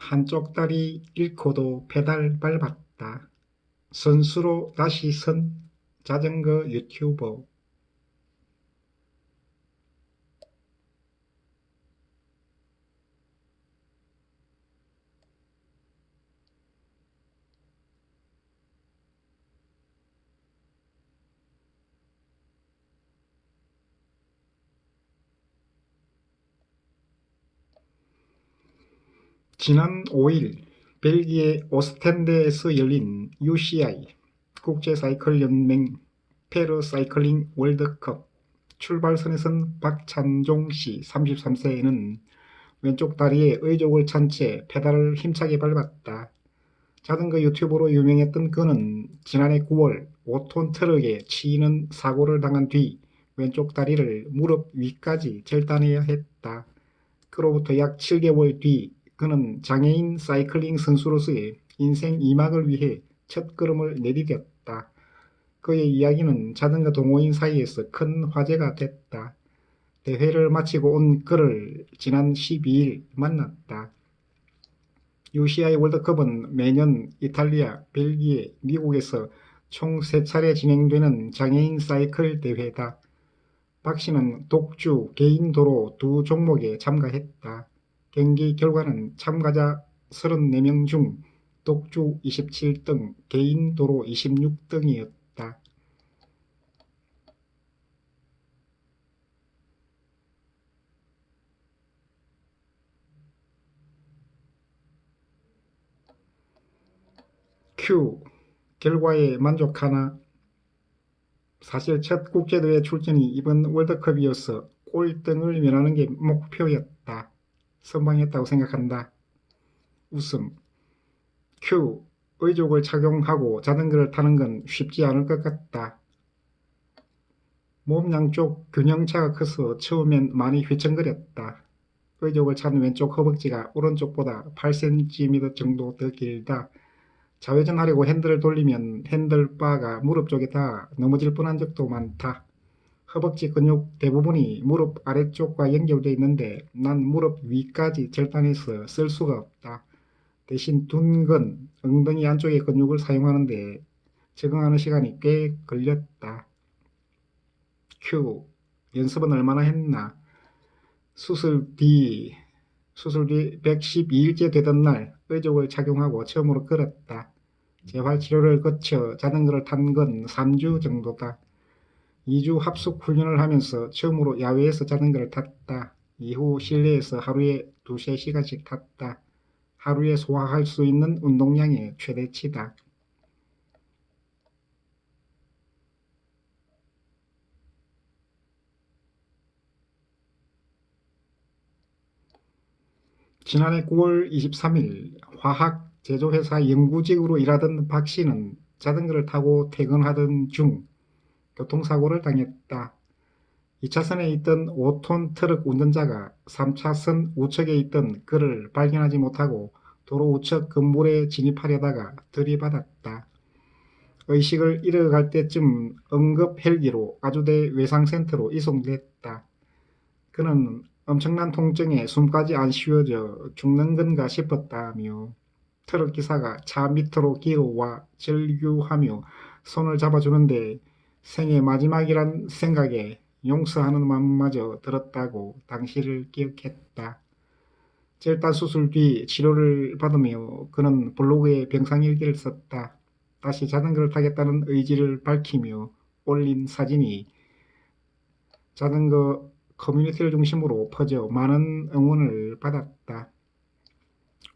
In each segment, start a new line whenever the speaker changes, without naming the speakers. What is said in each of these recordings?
한쪽 다리 잃고도 페달 밟았다. 선수로 다시 선 자전거 유튜버. 지난 5일 벨기에 오스텐드에서 열린 UCI 국제사이클연맹 패러사이클링 월드컵 출발선에 선 박찬종 씨 33세는 왼쪽 다리에 의족을 찬 채 페달을 힘차게 밟았다. 자전거 유튜버로 유명했던 그는 지난해 9월 5톤 트럭에 치이는 사고를 당한 뒤 왼쪽 다리를 무릎 위까지 절단해야 했다. 그로부터 약 7개월 뒤 그는 장애인 사이클링 선수로서의 인생 2막을 위해 첫걸음을 내디뎠다. 그의 이야기는 자전거 동호인 사이에서 큰 화제가 됐다. 대회를 마치고 온 그를 지난 12일 만났다. UCI 월드컵은 매년 이탈리아, 벨기에, 미국에서 총 3차례 진행되는 장애인 사이클 대회다. 박 씨는 독주, 개인 도로 두 종목에 참가했다. 경기 결과는 참가자 34명 중 독주 27등, 개인 도로 26등이었다. 큐. 결과에 만족하나? 사실 첫 국제대회 출전이 이번 월드컵이어서 꼴등을 면하는 게 목표였다. 선방했다고 생각한다. 웃음. 큐. 의족을 착용하고 자전거를 타는 건 쉽지 않을 것 같다. 몸 양쪽 균형차가 커서 처음엔 많이 휘청거렸다. 의족을 찬 왼쪽 허벅지가 오른쪽보다 8cm 정도 더 길다. 좌회전하려고 핸들을 돌리면 핸들바가 무릎 쪽에 닿아 넘어질 뻔한 적도 많다. 허벅지 근육 대부분이 무릎 아래쪽과 연결되어 있는데 난 무릎 위까지 절단해서 쓸 수가 없다. 대신 둔근, 엉덩이 안쪽의 근육을 사용하는데 적응하는 시간이 꽤 걸렸다. 큐. 연습은 얼마나 했나? 수술 뒤 112일째 되던 날 의족을 착용하고 처음으로 걸었다. 재활치료를 거쳐 자전거를 탄 건 3주 정도다. 2주 합숙 훈련을 하면서 처음으로 야외에서 자전거를 탔다. 이후 실내에서 하루에 2~3시간씩 탔다. 하루에 소화할 수 있는 운동량의 최대치다. 지난해 9월 23일 화학 제조회사 연구직으로 일하던 박 씨는 자전거를 타고 퇴근하던 중 교통사고를 당했다. 2차선에 있던 5톤 트럭 운전자가 3차선 우측에 있던 그를 발견하지 못하고 도로 우측 건물에 진입하려다가 들이받았다. 의식을 잃어갈 때쯤 응급 헬기로 아주대 외상센터로 이송됐다. 그는 엄청난 통증에 숨까지 안 쉬어져 죽는 건가 싶었다며 트럭 기사가 차 밑으로 기어와 절규하며 손을 잡아주는데 생애 마지막이란 생각에 용서하는 마음마저 들었다고 당시를 기억했다. 절단 수술 뒤 치료를 받으며 그는 블로그에 병상일기를 썼다. 다시 자전거를 타겠다는 의지를 밝히며 올린 사진이 자전거 커뮤니티를 중심으로 퍼져 많은 응원을 받았다.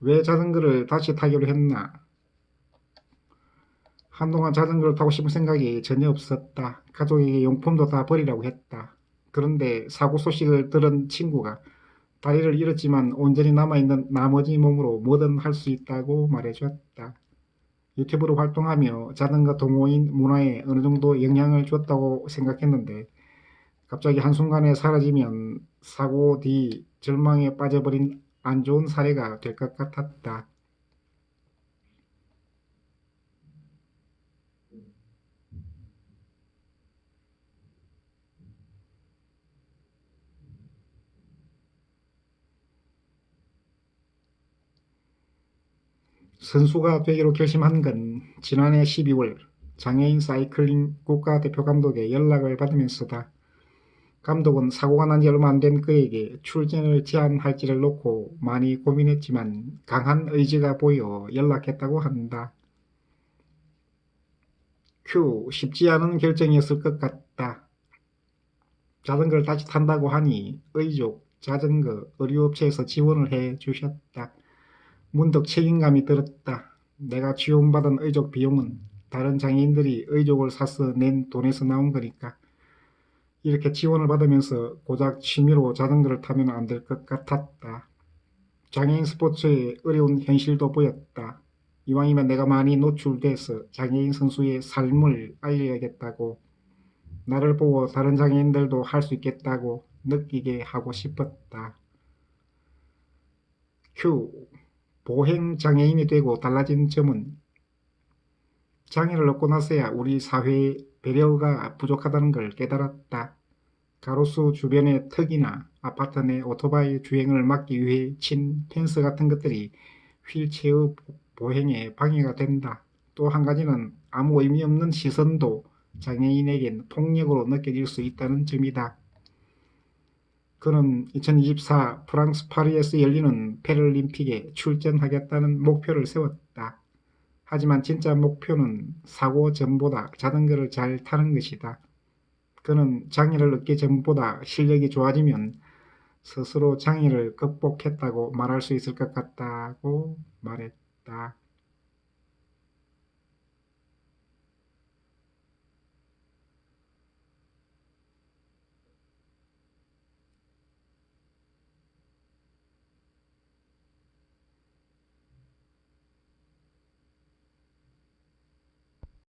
왜 자전거를 다시 타기로 했나? 한동안 자전거를 타고 싶은 생각이 전혀 없었다. 가족에게 용품도 다 버리라고 했다. 그런데 사고 소식을 들은 친구가 다리를 잃었지만 온전히 남아있는 나머지 몸으로 뭐든 할 수 있다고 말해줬다. 유튜브로 활동하며 자전거 동호인 문화에 어느 정도 영향을 줬다고 생각했는데 갑자기 한순간에 사라지면 사고 뒤 절망에 빠져버린 안 좋은 사례가 될 것 같았다. 선수가 되기로 결심한 건 지난해 12월 장애인 사이클링 국가대표 감독의 연락을 받으면서다. 감독은 사고가 난 지 얼마 안 된 그에게 출전을 제안할지를 놓고 많이 고민했지만 강한 의지가 보여 연락했다고 한다. 쉽지 않은 결정이었을 것 같다. 자전거를 다시 탄다고 하니 의족, 자전거, 의류업체에서 지원을 해 주셨다. 문득 책임감이 들었다. 내가 지원받은 의족 비용은 다른 장애인들이 의족을 사서 낸 돈에서 나온 거니까. 이렇게 지원을 받으면서 고작 취미로 자전거를 타면 안 될 것 같았다. 장애인 스포츠의 어려운 현실도 보였다. 이왕이면 내가 많이 노출돼서 장애인 선수의 삶을 알려야겠다고, 나를 보고 다른 장애인들도 할 수 있겠다고 느끼게 하고 싶었다. 보행 장애인이 되고 달라진 점은 장애를 얻고 나서야 우리 사회의 배려가 부족하다는 걸 깨달았다. 가로수 주변의 턱이나 아파트 내 오토바이 주행을 막기 위해 친 펜스 같은 것들이 휠체어 보행에 방해가 된다. 또 한 가지는 아무 의미 없는 시선도 장애인에겐 폭력으로 느껴질 수 있다는 점이다. 그는 2024 프랑스 파리에서 열리는 패럴림픽에 출전하겠다는 목표를 세웠다. 하지만 진짜 목표는 사고 전보다 자전거를 잘 타는 것이다. 그는 장애를 얻기 전보다 실력이 좋아지면 스스로 장애를 극복했다고 말할 수 있을 것 같다고 말했다.